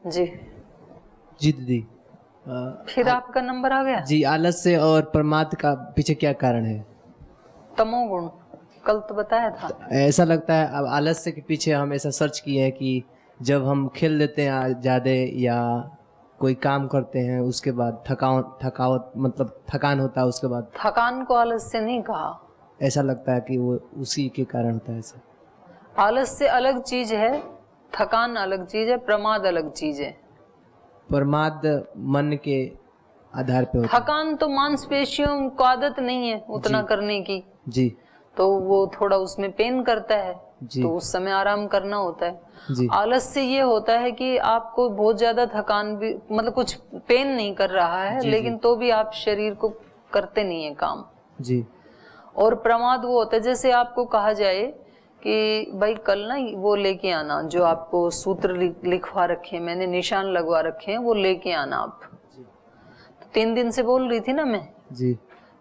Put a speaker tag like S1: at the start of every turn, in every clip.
S1: जी
S2: जी दीदी।
S1: फिर आपका नंबर आ गया।
S2: जी, आलस्य और प्रमाद का पीछे क्या कारण है?
S1: तमोगुण, कल तो बताया था।
S2: ऐसा लगता है अब आलस्य के पीछे हम ऐसा सर्च किए हैं कि जब हम खेल लेते हैं ज़्यादा या कोई काम करते हैं उसके बाद थकावट मतलब थकान होता है उसके बाद,
S1: थकान को आलस्य नहीं कहा।
S2: ऐसा लगता है कि वो उसी के कारण होता है ऐसा।
S1: आलस्य अलग चीज है, थकान अलग चीज है, प्रमाद अलग चीज है।
S2: प्रमाद मन के आधार पे होता है।
S1: थकान तो मांसपेशियों को आदत नहीं है उतना
S2: जी।
S1: करने की,
S2: जी
S1: तो वो थोड़ा उसमें पेन करता है,
S2: जी
S1: तो उस समय आराम करना होता है।
S2: जी
S1: आलस्य ये होता है कि आपको बहुत ज्यादा थकान भी, मतलब कुछ पेन नहीं कर रहा है,
S2: जी
S1: लेकिन
S2: जी
S1: तो भी आप शरीर को करते नहीं है काम।
S2: जी
S1: और प्रमाद वो होता है जैसे आपको कहा जाए कि भाई कल ना वो लेके आना, जो आपको सूत्र लिखवा रखे हैं, मैंने निशान लगवा रखे हैं, वो लेके आना आप। तो 3 दिन से बोल रही थी ना मैं,
S2: जी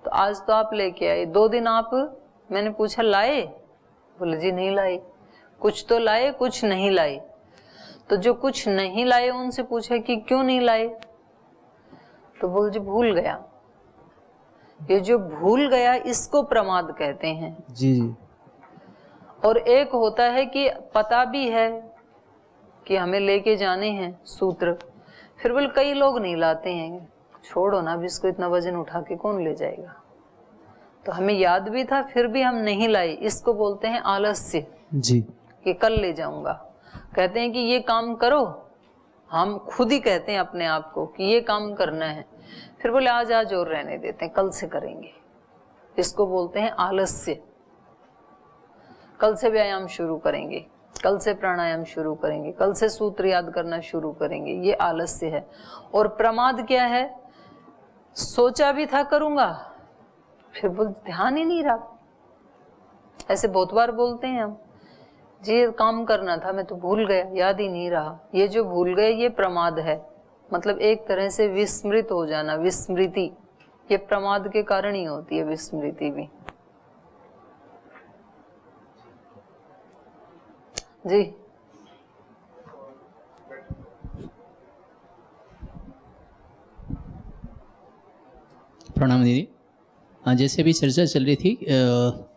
S1: तो आज तो आप लेके आए। 2 दिन आप, मैंने पूछा लाए, बोले जी नहीं लाए। कुछ तो लाए, कुछ नहीं लाए। तो जो कुछ नहीं लाए उनसे पूछा कि क्यों नहीं लाए, तो बोल जी भूल गया। ये जो भूल गया इसको प्रमाद कहते हैं।
S2: जी जी
S1: और एक होता है कि पता भी है कि हमें लेके जाने हैं सूत्र, फिर बोले कई लोग नहीं लाते हैं, छोड़ो ना, अभी इसको इतना वजन उठा के कौन ले जाएगा। तो हमें याद भी था फिर भी हम नहीं लाए, इसको बोलते हैं आलस्य,
S2: जी
S1: कि कल ले जाऊंगा। कहते हैं कि ये काम करो, हम खुद ही कहते हैं अपने आप को कि ये काम करना है, फिर बोले आज आज और रहने देते हैं, कल से करेंगे। इसको बोलते हैं आलस्य। कल से व्यायाम शुरू करेंगे, कल से प्राणायाम शुरू करेंगे, कल से सूत्र याद करना शुरू करेंगे, ये आलस्य है। और प्रमाद क्या है, सोचा भी था करूंगा, फिर बोल ध्यान ही नहीं रहा। ऐसे बहुत बार बोलते हैं हम, जी ये काम करना था मैं तो भूल गया, याद ही नहीं रहा। ये जो भूल गए ये प्रमाद है, मतलब एक तरह से विस्मृत हो जाना, विस्मृति, ये प्रमाद के कारण ही होती है विस्मृति भी। जी
S3: प्रणाम दीदी। जैसे अभी चर्चा चल रही थी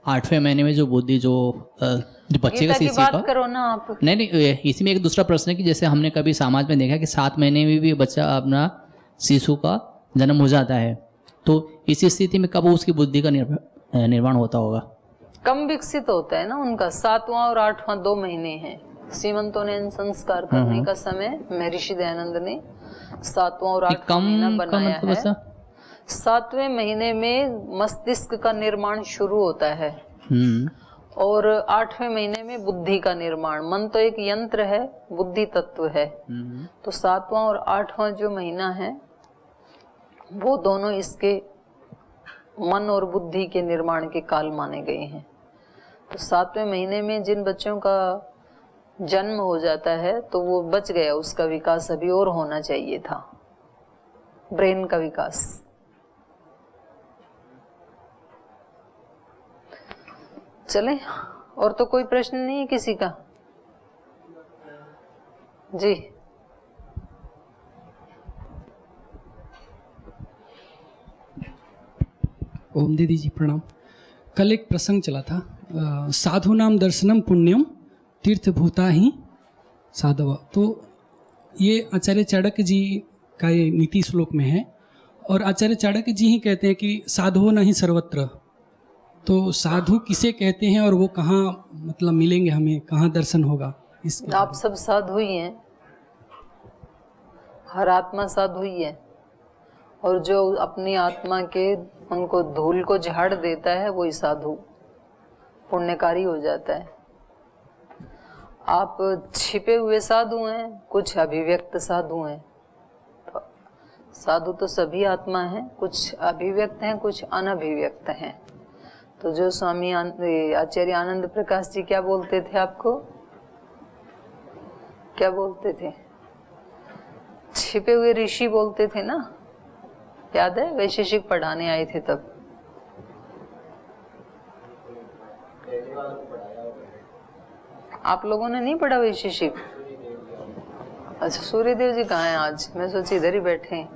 S3: 8वें महीने में जो बुद्धि जो बच्चे का
S1: गीता की
S3: शिशु का,
S1: बात करो ना आप।
S3: नहीं इसी में एक दूसरा प्रश्न है कि जैसे हमने कभी समाज में देखा कि 7 महीने में भी बच्चा अपना शिशु का जन्म हो जाता है, तो इस स्थिति में कब उसकी बुद्धि का निर्माण होता होगा?
S1: कम विकसित होता है ना उनका, 7वां और 8वां 2 महीने हैं। सीमंतोनयन संस्कार करने का समय महर्षि दयानंद ने 7वां और 8वां महीना बनाया
S3: मतलब
S1: है। 7वें महीने में मस्तिष्क का निर्माण शुरू होता है और 8वें महीने में बुद्धि का निर्माण। मन तो एक यंत्र है, बुद्धि तत्व है। तो 7वां और 8वां जो महीना है वो दोनों इसके मन और बुद्धि के निर्माण के काल माने गए हैं। तो 7वें महीने में जिन बच्चों का जन्म हो जाता है तो वो बच गया, उसका विकास अभी और होना चाहिए था, ब्रेन का विकास। चले, और तो कोई प्रश्न नहीं है किसी का? जी
S4: ओम दीदी जी प्रणाम। कल एक प्रसंग चला था, साधु नाम दर्शनम पुण्यम तीर्थभूता ही साधव। तो ये आचार्य चाणक्य जी का ये नीति श्लोक में है, और आचार्य चाणक्य जी ही कहते हैं कि साधु नहीं सर्वत्र। तो साधु किसे कहते हैं और वो कहाँ मतलब मिलेंगे, हमें कहाँ दर्शन होगा इसके?
S1: आप सब साधु ही हैं, हर आत्मा साधु ही है, और जो अपनी आत्मा के उनको धूल को झाड़ देता है वही साधु पुण्यकारी हो जाता है। आप छिपे हुए साधु हैं, कुछ अभिव्यक्त साधु हैं। तो साधु तो सभी आत्मा हैं, कुछ अभिव्यक्त हैं, कुछ अनभिव्यक्त हैं। तो जो स्वामी आचार्य आनंद प्रकाश जी क्या बोलते थे आपको, क्या बोलते थे? छिपे हुए ऋषि बोलते थे ना, याद है? वैशेषिक पढ़ाने आए थे तब। आप लोगों ने नहीं पढ़ा वैशेषिक? अच्छा, सूर्यदेव जी कहाँ हैं आज? मैं सोची इधर ही बैठे हैं।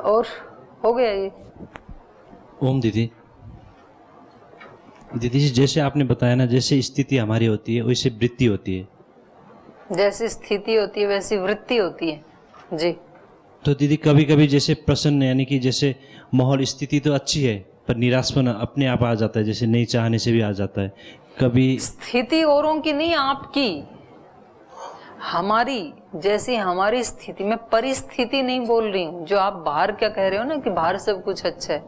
S1: और हो गया ये?
S5: ओम दीदी। दीदी जी, जैसे आपने बताया ना, जैसे स्थिति हमारी होती है वैसे वृत्ति होती है।
S1: जैसी स्थिति होती है वैसी वृत्ति होती है जी।
S5: तो दीदी कभी कभी जैसे प्रसन्न, यानी कि जैसे माहौल स्थिति तो अच्छी है पर निराशपन अपने आप आ जाता है, जैसे नहीं चाहने से भी आ जाता है कभी।
S1: स्थिति औरों की नहीं, आपकी, हमारी। जैसी हमारी स्थिति, मैं परिस्थिति नहीं बोल रही हूँ। जो आप बाहर क्या कह रहे हो ना कि बाहर सब कुछ अच्छा है,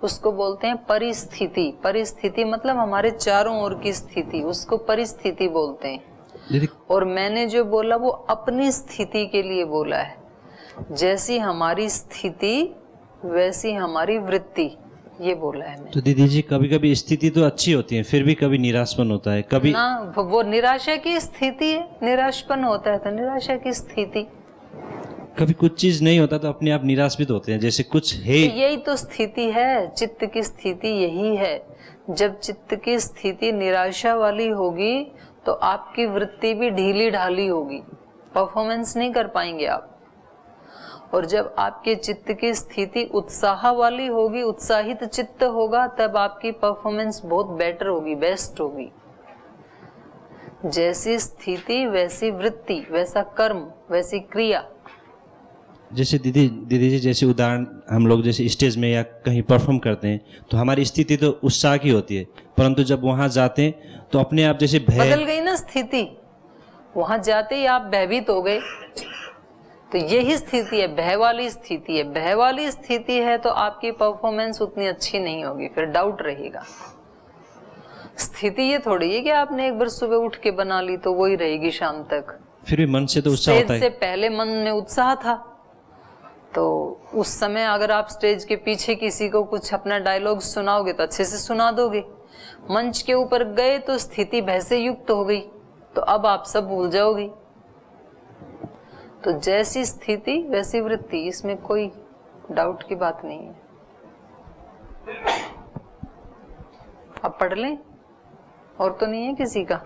S1: उसको बोलते हैं परिस्थिति। परिस्थिति मतलब हमारे चारों ओर की स्थिति, उसको परिस्थिति बोलते हैं।
S5: दीदी
S1: और मैंने जो बोला वो अपनी स्थिति के लिए बोला है। जैसी हमारी स्थिति वैसी हमारी वृत्ति, ये बोला है मैंने।
S5: तो दीदी जी कभी कभी स्थिति तो अच्छी होती है फिर भी कभी निराशपन होता है कभी
S1: ना, वो निराशा की स्थिति है। निराशपन होता है तो निराशा की स्थिति।
S5: कभी कुछ चीज नहीं होता तो अपने आप निराशित होते हैं, जैसे कुछ है।
S1: तो यही तो स्थिति है, चित्त की स्थिति यही है। जब चित्त की स्थिति निराशा वाली होगी तो आपकी वृत्ति भी ढीली ढाली होगी, परफॉर्मेंस नहीं कर पाएंगे आप। और जब आपके चित्त की स्थिति उत्साह वाली होगी, उत्साहित चित्त होगा, तब आपकी परफॉर्मेंस बहुत बेटर होगी, बेस्ट होगी। जैसी स्थिति वैसी वृत्ति, वैसा कर्म, वैसी क्रिया।
S5: जैसे दीदी जी, जैसे उदाहरण, हम लोग जैसे स्टेज में या कहीं परफॉर्म करते हैं तो हमारी स्थिति तो उत्साह की होती है, परंतु जब वहां जाते हैं तो अपने आप जैसे भय
S1: बदल गई ना स्थिति। वहां जाते ही आप भयभीत हो गए, तो यही स्थिति है, भय वाली स्थिति है। भय वाली स्थिति है तो आपकी परफॉर्मेंस उतनी अच्छी नहीं होगी, फिर डाउट रहेगा। स्थिति ये थोड़ी है कि आपने एक बार सुबह उठ के बना ली तो वही रहेगी शाम तक।
S5: फिर भी मन से तो उत्साह होता
S1: स्टेज से
S5: है।
S1: पहले मन में उत्साह था, तो उस समय अगर आप स्टेज के पीछे किसी को कुछ अपना डायलॉग सुनाओगे तो अच्छे से सुना दोगे। मंच के ऊपर गए तो स्थिति भय से युक्त हो गई, तो अब आप सब भूल जाओगे। तो जैसी स्थिति वैसी वृत्ति, इसमें कोई डाउट की बात नहीं है। अब पढ़ लें, और तो नहीं है किसी का।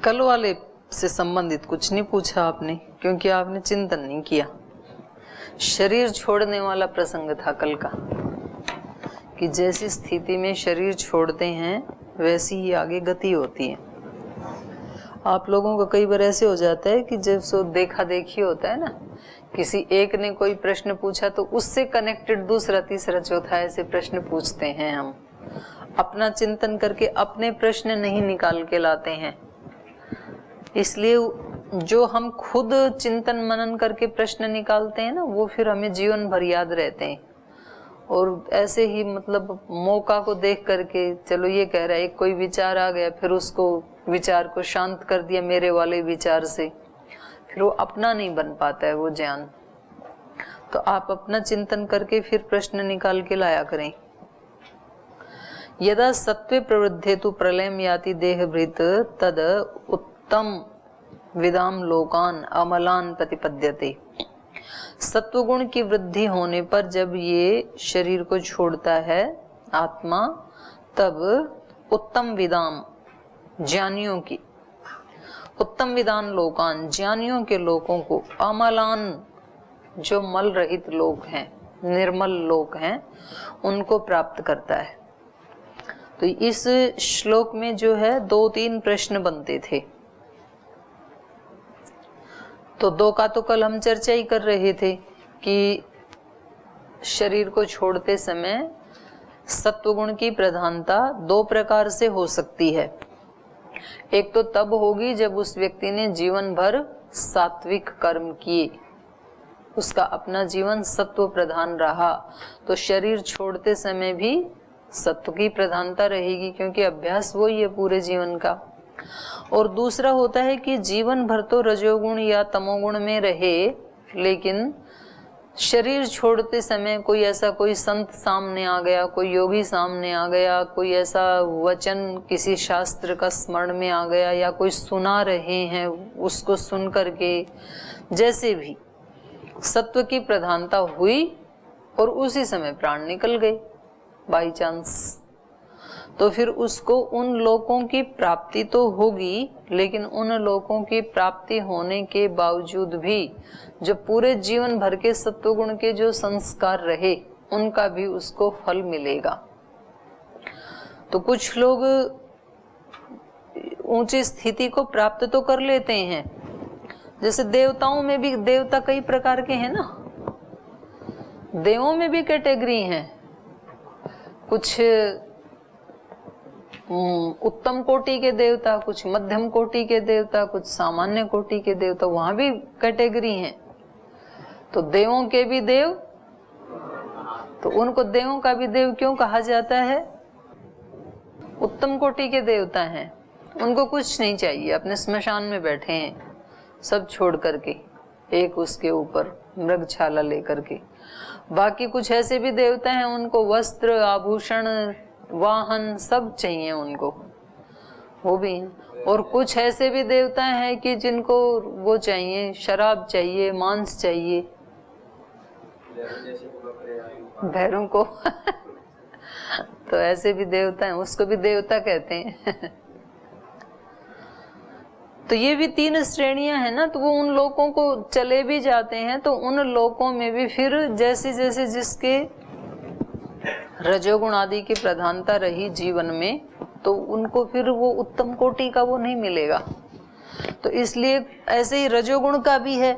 S1: कल वाले से संबंधित कुछ नहीं पूछा आपने, क्योंकि आपने चिंतन नहीं किया। शरीर छोड़ने वाला प्रसंग था कल का, कि जैसी स्थिति में शरीर छोड़ते हैं वैसी ही आगे गति होती है। आप लोगों को कई बार ऐसे हो जाता है कि जब सो देखा देखी होता है ना, किसी एक ने कोई प्रश्न पूछा तो उससे कनेक्टेड दूसरा तीसरा चौथा ऐसे प्रश्न पूछते हैं। हम अपना चिंतन करके अपने प्रश्न नहीं निकाल के लाते हैं, इसलिए जो हम खुद चिंतन मनन करके प्रश्न निकालते हैं ना, वो फिर हमें जीवन भर याद रहते हैं। और ऐसे ही मतलब मौका को देख करके, चलो ये कह रहा है, एक कोई विचार आ गया, फिर उसको विचार को शांत कर दिया मेरे वाले विचार से, फिर वो अपना नहीं बन पाता है वो ज्ञान। तो आप अपना चिंतन करके फिर प्रश्न निकाल के लाया करें। यदा सत्वे प्रवृद्धेतु प्रलयम याति देहभृत तद उत्तम विदाम लोकान अमलान प्रतिपद्यते। सत्वगुण की वृद्धि होने पर जब ये शरीर को छोड़ता है आत्मा, तब उत्तम विदाम, ज्ञानियों की, उत्तम विदान लोकान, ज्ञानियों के लोगों को, अमलान, जो मल रहित लोक हैं, निर्मल लोक हैं, उनको प्राप्त करता है। तो इस श्लोक में जो है 2-3 प्रश्न बनते थे, तो 2 का तो कल हम चर्चा ही कर रहे थे कि शरीर को छोड़ते समय सत्वगुण की प्रधानता 2 प्रकार से हो सकती है। एक तो तब होगी जब उस व्यक्ति ने जीवन भर सात्विक कर्म किए, उसका अपना जीवन सत्व प्रधान रहा, तो शरीर छोड़ते समय भी सत्व की प्रधानता रहेगी, क्योंकि अभ्यास वही है पूरे जीवन का। और दूसरा होता है कि जीवन भर तो रजोगुण या तमोगुण में रहे, लेकिन शरीर छोड़ते समय कोई ऐसा कोई संत सामने आ गया, कोई योगी सामने आ गया, कोई ऐसा वचन किसी शास्त्र का स्मरण में आ गया, या कोई सुना रहे हैं, उसको सुन करके जैसे भी सत्व की प्रधानता हुई, और उसी समय प्राण निकल गए बाई चांस, तो फिर उसको उन लोकों की प्राप्ति तो होगी, लेकिन उन लोकों की प्राप्ति होने के बावजूद भी जो पूरे जीवन भर के सत्वगुण के जो संस्कार रहे उनका भी उसको फल मिलेगा। तो कुछ लोग ऊंची स्थिति को प्राप्त तो कर लेते हैं, जैसे देवताओं में भी देवता कई प्रकार के हैं ना, देवों में भी कैटेगरी हैं, कुछ उत्तम कोटि के देवता, कुछ मध्यम कोटि के देवता, कुछ सामान्य कोटि के देवता, वहां भी कैटेगरी हैं। तो देवों के भी देव, तो उनको देवों का भी देव क्यों कहा जाता है? उत्तम कोटि के देवता हैं, उनको कुछ नहीं चाहिए, अपने स्मशान में बैठे हैं सब छोड़ करके, एक उसके ऊपर मृगछाला लेकर के। बाकी कुछ ऐसे भी देवता हैं उनको वस्त्र आभूषण वाहन सब चाहिए उनको, वो भी हैं। और कुछ ऐसे भी देवता हैं कि जिनको वो चाहिए, शराब चाहिए, मांस चाहिए, भैरों को तो ऐसे भी देवता हैं, उसको भी देवता कहते हैं तो ये भी 3 श्रेणियां हैं ना, तो वो उन लोगों को चले भी जाते हैं, तो उन लोगों में भी फिर जैसे जैसे जिसके रजोगुण आदि की प्रधानता रही जीवन में, तो उनको फिर वो उत्तम कोटि का वो नहीं मिलेगा। तो इसलिए ऐसे ही रजोगुण का भी है,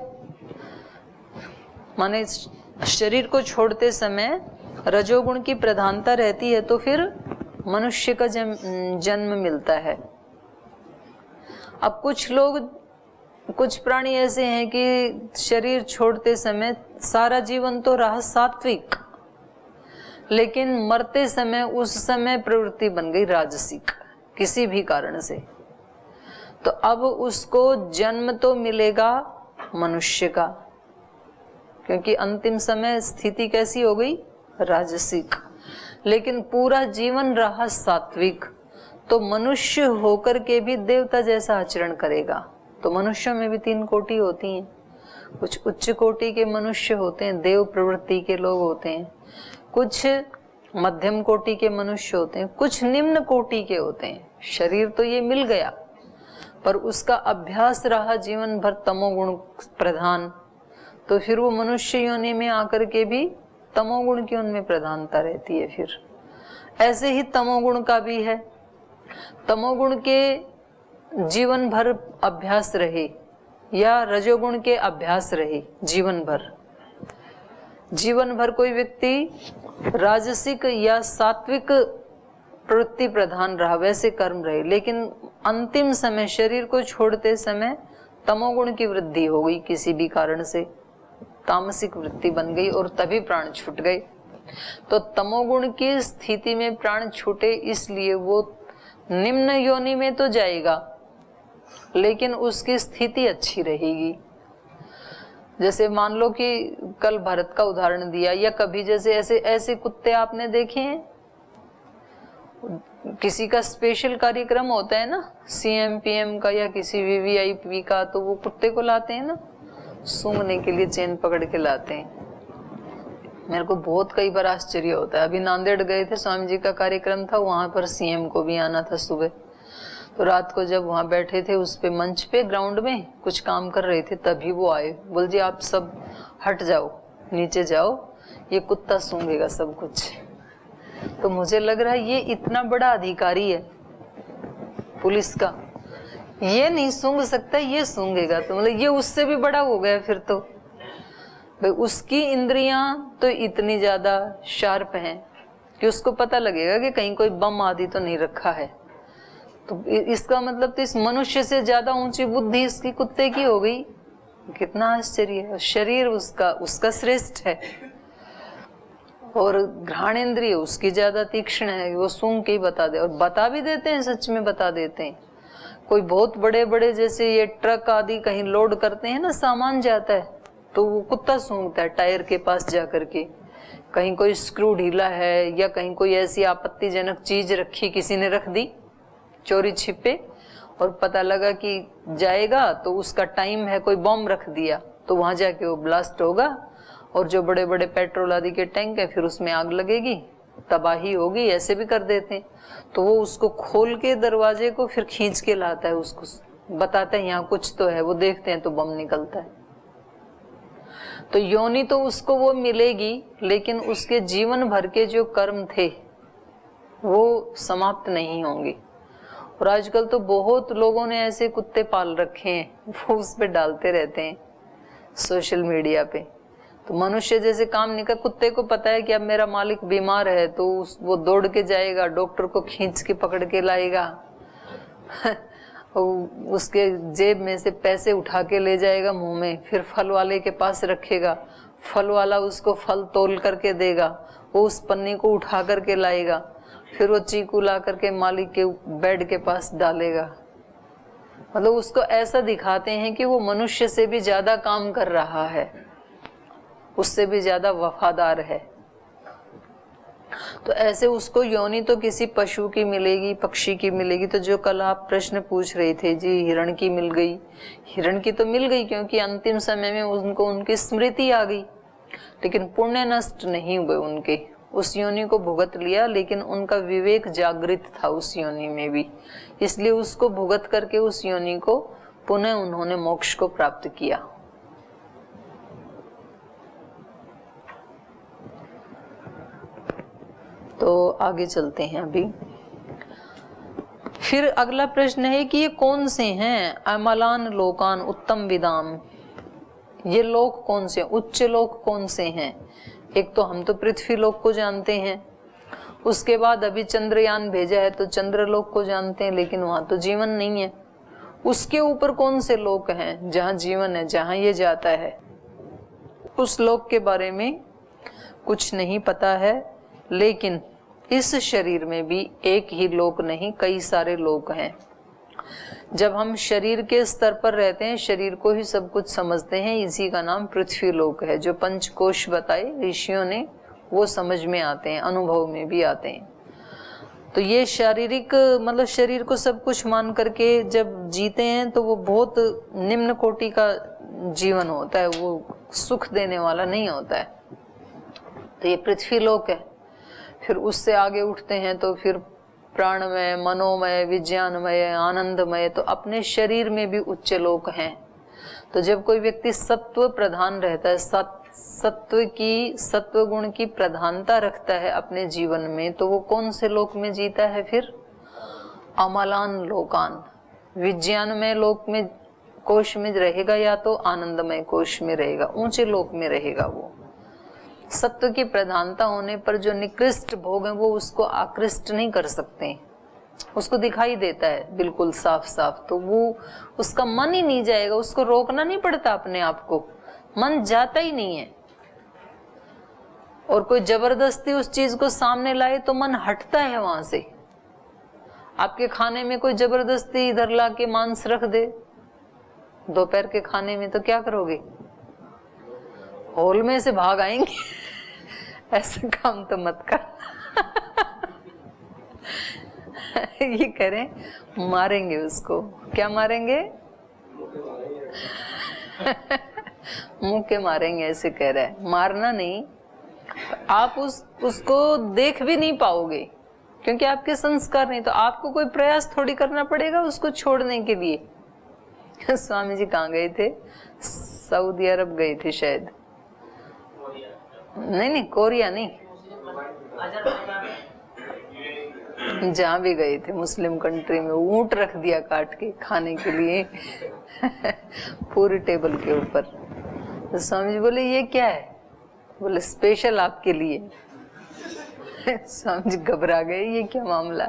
S1: माने शरीर को छोड़ते समय रजोगुण की प्रधानता रहती है, तो फिर मनुष्य का जन्म मिलता है। अब कुछ लोग, कुछ प्राणी ऐसे हैं कि शरीर छोड़ते समय सारा जीवन तो रहा सात्विक, लेकिन मरते समय उस समय प्रवृत्ति बन गई राजसिक किसी भी कारण से, तो अब उसको जन्म तो मिलेगा मनुष्य का, क्योंकि अंतिम समय स्थिति कैसी हो गई? राजसिक, लेकिन पूरा जीवन रहा सात्विक, तो मनुष्य होकर के भी देवता जैसा आचरण करेगा। तो मनुष्यों में भी 3 कोटि होती हैं, कुछ उच्च कोटि के मनुष्य होते हैं, देव प्रवृत्ति के लोग होते हैं, कुछ मध्यम कोटि के मनुष्य होते हैं, कुछ निम्न कोटि के होते हैं। शरीर तो ये मिल गया, पर उसका अभ्यास रहा जीवन भर तमोगुण प्रधान, तो फिर वो मनुष्य योनि में आकर के भी तमोगुण की उनमें प्रधानता रहती है। फिर ऐसे ही तमोगुण का भी है, तमोगुण के जीवन भर अभ्यास रहे या रजोगुण के अभ्यास रहे जीवन भर कोई व्यक्ति राजसिक या सात्विक प्रवृत्ति प्रधान रहा, वैसे कर्म रहे, लेकिन अंतिम समय शरीर को छोड़ते समय तमोगुण की वृद्धि हो गई, किसी भी कारण से तामसिक वृत्ति बन गई और तभी प्राण छूट गए। तो तमोगुण की स्थिति में प्राण छूटे, इसलिए वो निम्न योनि में तो जाएगा, लेकिन उसकी स्थिति अच्छी रहेगी। जैसे मान लो कि कल भरत का उदाहरण दिया, या कभी जैसे ऐसे कुत्ते आपने देखे हैं, किसी का स्पेशल कार्यक्रम होता है ना, CM PM का या किसी VVIP का, तो वो कुत्ते को लाते हैं ना सूंघने के लिए, चेन पकड़ के लाते हैं। मेरे को बहुत कई बार आश्चर्य होता है। अभी नांदेड़ गए थे, स्वामी जी का कार्यक्रम था, वहां पर CM को भी आना था सुबह, तो रात को जब वहां बैठे थे उस पे मंच पे ग्राउंड में कुछ काम कर रहे थे, तभी वो आए, बोल जी आप सब हट जाओ, नीचे जाओ, ये कुत्ता सूंघेगा सब कुछ। तो मुझे लग रहा है ये इतना बड़ा अधिकारी है पुलिस का, ये नहीं सूंघ सकता, ये सूंघेगा, तो मतलब ये उससे भी बड़ा हो गया फिर तो। भाई उसकी इंद्रियां तो इतनी ज्यादा शार्प हैं कि उसको पता लगेगा कि कहीं कोई बम आदि तो नहीं रखा है। तो इसका मतलब तो इस मनुष्य से ज्यादा ऊंची बुद्धि इसकी कुत्ते की हो गई, कितना आश्चर्य है। शरीर उसका श्रेष्ठ है और घ्राणेंद्रिय उसकी ज्यादा तीक्ष्ण है, वो सूंघ के ही बता दे, और बता भी देते हैं, सच में बता देते हैं। कोई बहुत बड़े बड़े जैसे ये ट्रक आदि कहीं लोड करते हैं ना, सामान जाता है, तो वो कुत्ता सूंघता है टायर के पास जा करके, कहीं कोई स्क्रू ढीला है या कहीं कोई ऐसी आपत्तिजनक चीज रखी, किसी ने रख दी चोरी छिपे, और पता लगा कि जाएगा तो उसका टाइम है, कोई बॉम्ब रख दिया, तो वहां जाके वो ब्लास्ट होगा और जो बड़े बड़े पेट्रोल आदि के टैंक है फिर उसमें आग लगेगी, तबाही होगी, ऐसे भी कर देते हैं। तो वो उसको खोल के दरवाजे को फिर खींच के लाता है, उसको बताता है यहाँ कुछ तो है, वो देखते हैं तो बम निकलता है। तो योनि तो उसको वो मिलेगी, लेकिन उसके जीवन भर के जो कर्म थे वो समाप्त नहीं होंगे। और आजकल तो बहुत लोगों ने ऐसे कुत्ते पाल रखे हैं, वो उस पे डालते रहते हैं सोशल मीडिया पे। तो मनुष्य जैसे काम नहीं कर, कुत्ते को पता है कि अब मेरा मालिक बीमार है तो वो दौड़ के जाएगा, डॉक्टर को खींच के पकड़ के लाएगा उसके जेब में से पैसे उठा के ले जाएगा मुंह में, फिर फल वाले के पास रखेगा, फल वाला उसको फल तोल करके देगा, वो उस पन्नी को उठा करके लाएगा, फिर वो चीकू ला करके मालिक के बेड के पास डालेगा। मतलब उसको ऐसा दिखाते हैं कि वो मनुष्य से भी ज्यादा काम कर रहा है, उससे भी ज्यादा वफादार है। तो ऐसे उसको योनि तो किसी पशु की मिलेगी, पक्षी की मिलेगी। तो जो कल आप प्रश्न पूछ रहे थे जी, हिरण की मिल गई, हिरण की तो मिल गई क्योंकि अंतिम समय में उनको उनकी स्मृति आ गई, लेकिन पुण्य नष्ट नहीं हुए उनके, उस योनि को भुगत लिया, लेकिन उनका विवेक जागृत था उस योनि में भी, इसलिए उसको भुगत करके उस योनि को पुनः उन्होंने मोक्ष को प्राप्त किया। तो आगे चलते हैं अभी। फिर अगला प्रश्न है कि ये कौन से हैं? अमलान लोकान उत्तम विदाम, ये लोक कौन से, उच्च लोक कौन से हैं? एक तो हम तो पृथ्वी लोक को जानते हैं, उसके बाद अभी चंद्रयान भेजा है तो चंद्र लोक को जानते हैं, लेकिन वहां तो जीवन नहीं है। उसके ऊपर कौन से लोक हैं जहां जीवन है, जहां ये जाता है? उस लोक के बारे में कुछ नहीं पता है, लेकिन इस शरीर में भी एक ही लोक नहीं, कई सारे लोक हैं। जब हम शरीर के स्तर पर रहते हैं, शरीर को ही सब कुछ समझते हैं, इसी का नाम पृथ्वी लोक है। जो पंचकोश बताए ऋषियों ने वो समझ में आते हैं, अनुभव में भी आते हैं। तो ये शारीरिक मतलब शरीर को सब कुछ मान करके जब जीते हैं तो वो बहुत निम्न कोटि का जीवन होता है, वो सुख देने वाला नहीं होता है। तो ये पृथ्वी लोक है। फिर उससे आगे उठते हैं तो फिर प्राणमय, मनोमय, विज्ञानमय, आनंदमय, तो अपने शरीर में भी उच्च लोक हैं। तो जब कोई व्यक्ति सत्व प्रधान रहता है, सत्व गुण की प्रधानता रखता है अपने जीवन में, तो वो कौन से लोक में जीता है? फिर अमलान लोकान, विज्ञानमय लोक में कोश में रहेगा या तो आनंदमय कोश में रहेगा, ऊंचे लोक में रहेगा। वो सत्व की प्रधानता होने पर जो निकृष्ट भोग है वो उसको आकृष्ट नहीं कर सकते, उसको दिखाई देता है बिल्कुल साफ साफ, तो वो उसका मन ही नहीं जाएगा, उसको रोकना नहीं पड़ता अपने आप को, मन जाता ही नहीं है। और कोई जबरदस्ती उस चीज को सामने लाए तो मन हटता है वहां से। आपके खाने में कोई जबरदस्ती इधर ला के मांस रख दे दोपहर के खाने में, तो क्या करोगे? हॉल में से भाग आएंगे ऐसा काम तो मत कर ये करें, मारेंगे उसको। क्या मारेंगे? मुंह के मारेंगे, ऐसे कह रहा है। मारना नहीं, आप उसको देख भी नहीं पाओगे क्योंकि आपके संस्कार नहीं। तो आपको कोई प्रयास थोड़ी करना पड़ेगा उसको छोड़ने के लिए। स्वामी जी कहाँ गए थे? सऊदी अरब गए थे शायद। नहीं, कोरिया नहीं, जहां भी गए थे मुस्लिम कंट्री में, ऊंट रख दिया काट के खाने के लिए पूरी टेबल के ऊपर। तो स्वामी जी बोले ये क्या है? बोले स्पेशल आपके लिए। स्वामी जी घबरा गए, ये क्या मामला?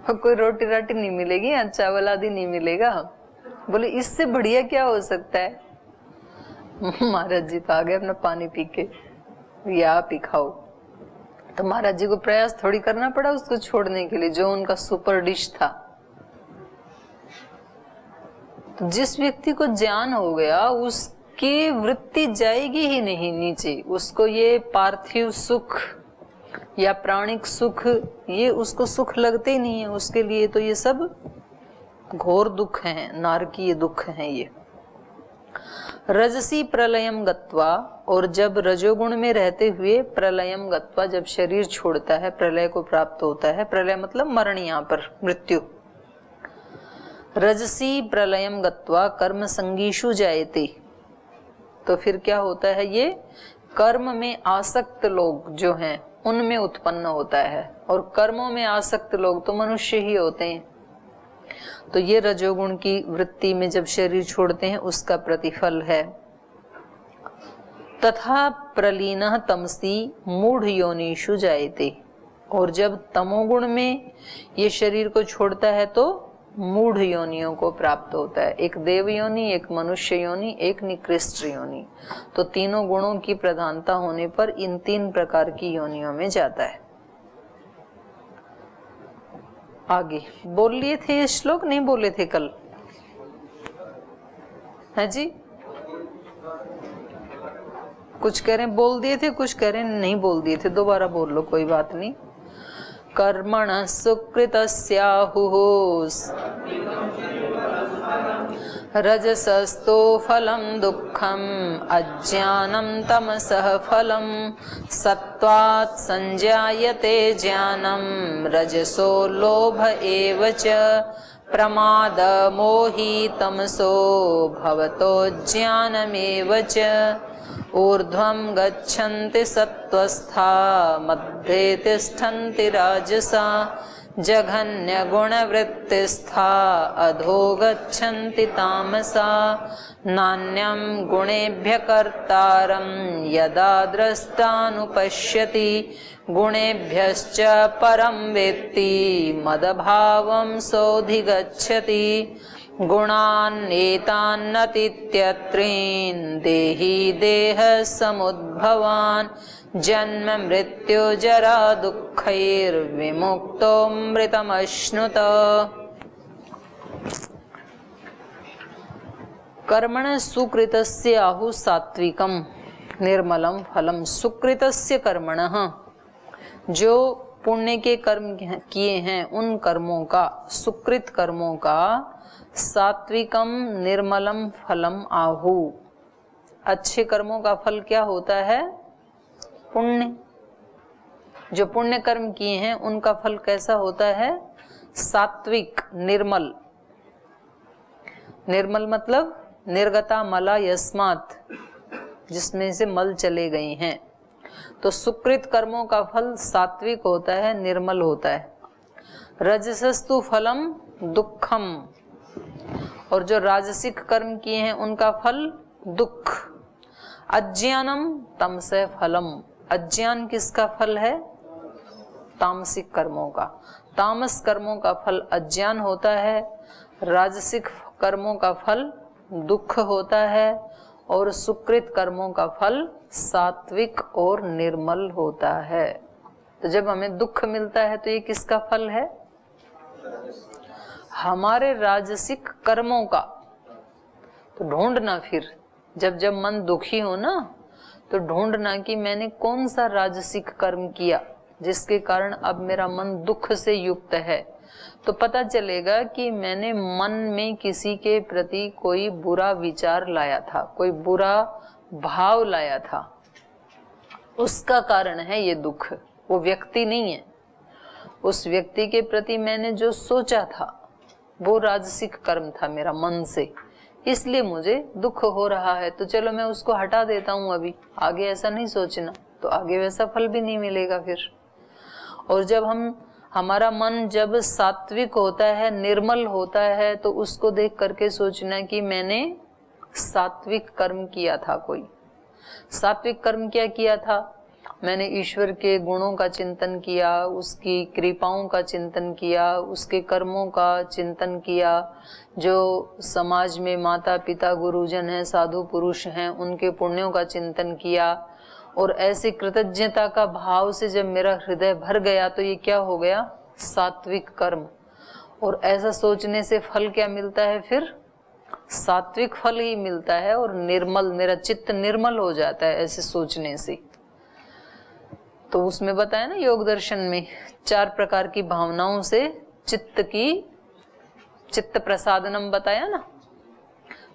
S1: और कोई रोटी राटी नहीं मिलेगी, चावल आदि नहीं मिलेगा। बोले इससे बढ़िया क्या हो सकता है? महाराज जी तो आ गए अपना पानी पी के, या आप ही खाओ। तो महाराज जी को प्रयास थोड़ी करना पड़ा उसको छोड़ने के लिए, जो उनका सुपर डिश था। तो जिस व्यक्ति को ज्ञान हो गया उसकी वृत्ति जाएगी ही नहीं नीचे, उसको ये पार्थिव सुख या प्राणिक सुख ये उसको सुख लगते ही नहीं है। उसके लिए तो ये सब घोर दुख हैं, नारकीय दुख हैं ये। रजसी प्रलयम गत्वा, और जब रजोगुण में रहते हुए प्रलयम गत्वा, जब शरीर छोड़ता है, प्रलय को प्राप्त होता है। प्रलय मतलब मरण, यहाँ पर मृत्यु। रजसी प्रलयम गत्वा कर्म संगीषु जायते, तो फिर क्या होता है, ये कर्म में आसक्त लोग जो हैं उनमें उत्पन्न होता है, और कर्मों में आसक्त लोग तो मनुष्य ही होते हैं। तो ये रजोगुण की वृत्ति में जब शरीर छोड़ते हैं उसका प्रतिफल है। तथा प्रलीनः तमसी मूढ़ योनिषु जायते, और जब तमोगुण में ये शरीर को छोड़ता है तो मूढ़ योनियों को प्राप्त होता है। एक देव योनि, एक मनुष्य योनि, एक निकृष्ट योनि। तो तीनों गुणों की प्रधानता होने पर इन 3 प्रकार की योनियों में जाता है। आगे बोल लिए थे ये श्लोक, नहीं बोले थे कल? है जी, कुछ कह रहे बोल दिए थे, कुछ कह रहे नहीं बोल दिए थे। दोबारा बोल लो, कोई बात नहीं। कर्मणः सुकृतस्याहुः रजसस्तो फलं दुःखम् अज्ञानं तमसः फलं सत्त्वात् संजायते ज्ञानं रजसो लोभ एव च प्रमाद मोहि तमसो भवतो ज्ञानमेव च ऊर्ध्वं गच्छन्ति सत्त्वस्था मध्ये तिष्ठन्ति राजसा जघन्यगुणवृत्तिस्था अधो गच्छन्ति तामसा नान्यं गुणेभ्यः कर्तारं यदा द्रष्टानुपश्यति गुणेभ्यश्च परं वेत्ति मदभावं सोऽधिगच्छति गुणान्नेतान्नतीत्यत्रीन् देहि देहसमुद्भवान् जन्म मृत्यु जरा दुःखैर्विमुक्तो मृतमश्नुत। कर्मण सुकृतस्य आहु सात्विकम निर्मलम फलम। सुकृतस्य कर्मणः, जो पुण्य के कर्म किए हैं उन कर्मों का, सुकृत कर्मों का, सात्विकम निर्मलम फलम आहु। अच्छे कर्मों का फल क्या होता है? पुण्य। जो पुण्य कर्म किए हैं उनका फल कैसा होता है? सात्विक, निर्मल। निर्मल मतलब निर्गता मला यस्मात्, जिसमें से मल चले गए हैं। तो सुकृत कर्मों का फल सात्विक होता है, निर्मल होता है। रजसस्तु फलम दुखम, और जो राजसिक कर्म किए हैं उनका फल दुख। अज्ञानम तमसे फलम, अज्ञान किसका फल है? तामसिक कर्मों का। तामस कर्मों का फल अज्ञान होता है, राजसिक कर्मों का फल दुख होता है, और सुकृत कर्मों का फल सात्विक और निर्मल होता है। तो जब हमें दुख मिलता है तो ये किसका फल है? हमारे राजसिक कर्मों का। तो ढूंढना फिर, जब जब मन दुखी हो ना, तो ढूंढना कि मैंने कौन सा राजसिक कर्म किया जिसके कारण अब मेरा मन दुख से युक्त है। तो पता चलेगा कि मैंने मन में किसी के प्रति कोई बुरा विचार लाया था, कोई बुरा भाव लाया था, उसका कारण है ये दुख। वो व्यक्ति नहीं है, उस व्यक्ति के प्रति मैंने जो सोचा था वो राजसिक कर्म था मेरा मन से, इसलिए मुझे दुख हो रहा है। तो चलो मैं उसको हटा देता हूँ, अभी आगे ऐसा नहीं सोचना, तो आगे वैसा फल भी नहीं मिलेगा फिर। और जब हमारा मन जब सात्विक होता है, निर्मल होता है, तो उसको देख करके सोचना कि मैंने सात्विक कर्म किया था। कोई सात्विक कर्म क्या किया था? मैंने ईश्वर के गुणों का चिंतन किया, उसकी कृपाओं का चिंतन किया, उसके कर्मों का चिंतन किया, जो समाज में माता पिता गुरुजन हैं, साधु पुरुष हैं, उनके पुण्यों का चिंतन किया। और ऐसी कृतज्ञता का भाव से जब मेरा हृदय भर गया तो ये क्या हो गया? सात्विक कर्म। और ऐसा सोचने से फल क्या मिलता है फिर? सात्विक फल ही मिलता है, और निर्मल, मेरा चित्त निर्मल हो जाता है ऐसे सोचने से। तो उसमें बताया ना योग दर्शन में 4 प्रकार की भावनाओं से चित्त प्रसादनम बताया ना।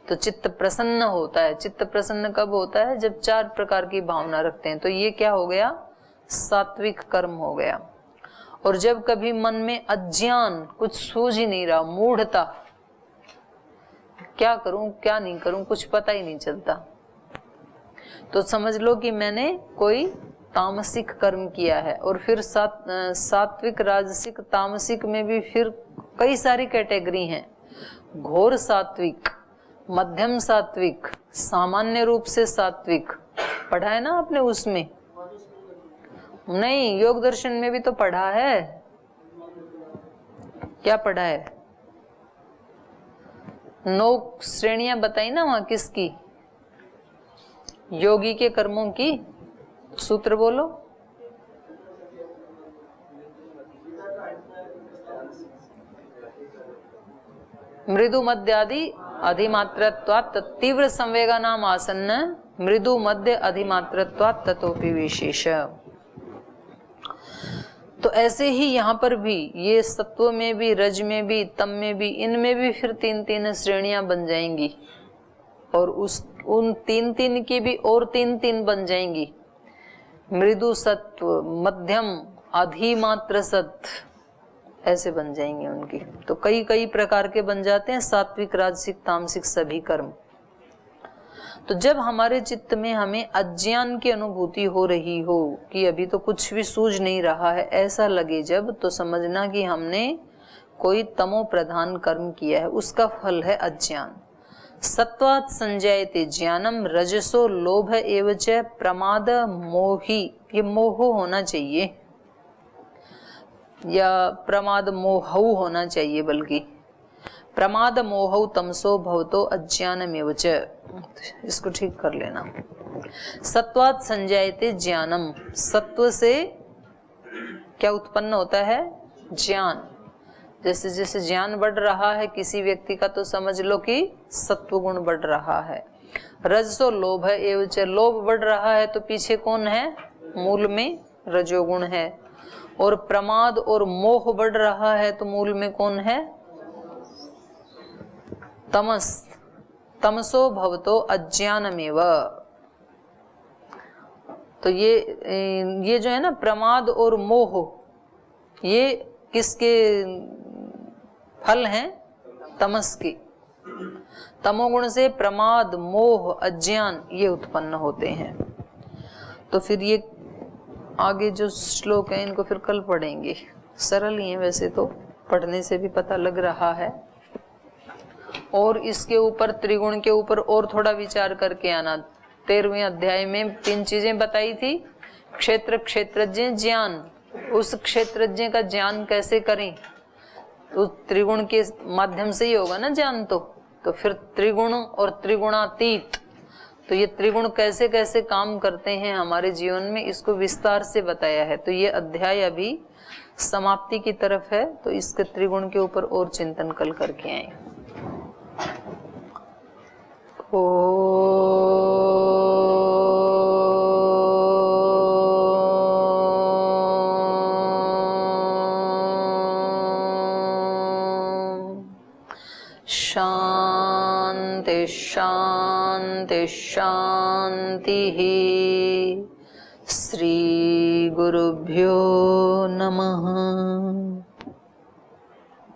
S1: तो चित्त प्रसन्न होता है। चित्त प्रसन्न कब होता है? जब 4 प्रकार की भावना रखते हैं। तो ये क्या हो गया? सात्विक कर्म हो गया। और जब कभी मन में अज्ञान, कुछ सूझ ही नहीं रहा, मूढ़ता, क्या करूं क्या नहीं करूं कुछ पता ही नहीं चलता, तो समझ लो कि मैंने कोई तामसिक कर्म किया है। और फिर सात्विक, राजसिक, तामसिक में भी फिर कई सारी कैटेगरी हैं। घोर सात्विक, मध्यम सात्विक, सामान्य रूप से सात्विक, पढ़ा है ना आपने उसमें? नहीं, योग दर्शन में भी तो पढ़ा है। क्या पढ़ा है? 9 श्रेणियां बताई ना वहां किसकी? योगी के कर्मों की। सूत्र बोलो। मृदु मध्य आदि अधिमात्रत्वात् तीव्र संवेगा नाम आसन्न, मृदु मध्य अधिमात्रत्वात् ततोपि विशेष। तो ऐसे ही यहाँ पर भी ये सत्व में भी, रज में भी, तम में भी, इनमें भी फिर 3-3 श्रेणियां बन जाएंगी। और उन 3-3 की भी और 3-3 बन जाएंगी। मृदु सत्व, मध्यम, अधिमात्र सत्व, ऐसे बन जाएंगे उनकी। तो कई कई प्रकार के बन जाते हैं, सात्विक, राजसिक, तामसिक सभी कर्म। तो जब हमारे चित्त में हमें अज्ञान की अनुभूति हो रही हो कि अभी तो कुछ भी सूझ नहीं रहा है, ऐसा लगे जब, तो समझना कि हमने कोई तमो प्रधान कर्म किया है, उसका फल है अज्ञान। सत्वात् संजायते ज्ञानम रजसो लोभ एवच प्रमाद मोही, ये मोह होना चाहिए या प्रमाद मोहौ होना चाहिए, बल्कि प्रमाद मोहौ तमसो भवतो अज्ञानमेवच, इसको ठीक कर लेना। सत्वात् संजायते ज्ञानम, सत्व से क्या उत्पन्न होता है? ज्ञान। जैसे जैसे ज्ञान बढ़ रहा है किसी व्यक्ति का, तो समझ लो कि सत्व गुण बढ़ रहा है। रजसो लोभ है एवच, लोभ बढ़ रहा है तो पीछे कौन है? मूल में रजोगुण है। और प्रमाद और मोह बढ़ रहा है तो मूल में कौन है? तमस। तमसो भवतो अज्ञानमेव। तो ये जो है ना प्रमाद और मोह, ये किसके फल हैं? तमस के। तमोगुण से प्रमाद, मोह, अज्ञान ये उत्पन्न होते हैं। तो फिर ये आगे जो श्लोक है इनको फिर कल पढ़ेंगे। सरल ही है वैसे तो, पढ़ने से भी पता लग रहा है। और इसके ऊपर, त्रिगुण के ऊपर और थोड़ा विचार करके आना। 13वें अध्याय में 3 चीजें बताई थी। क्षेत्र, क्षेत्रज्ञ, ज्ञान। उस क्षेत्रज्ञ का ज्ञान कैसे करें? तो त्रिगुण के माध्यम से ही होगा ना ज्ञान। तो फिर त्रिगुण और त्रिगुणातीत, तो ये त्रिगुण कैसे कैसे काम करते हैं हमारे जीवन में, इसको विस्तार से बताया है। तो ये अध्याय अभी समाप्ति की तरफ है, तो इसके त्रिगुण के ऊपर और चिंतन कल करके आए। शांति शांति शांति। श्री गुरुभ्यो नमः।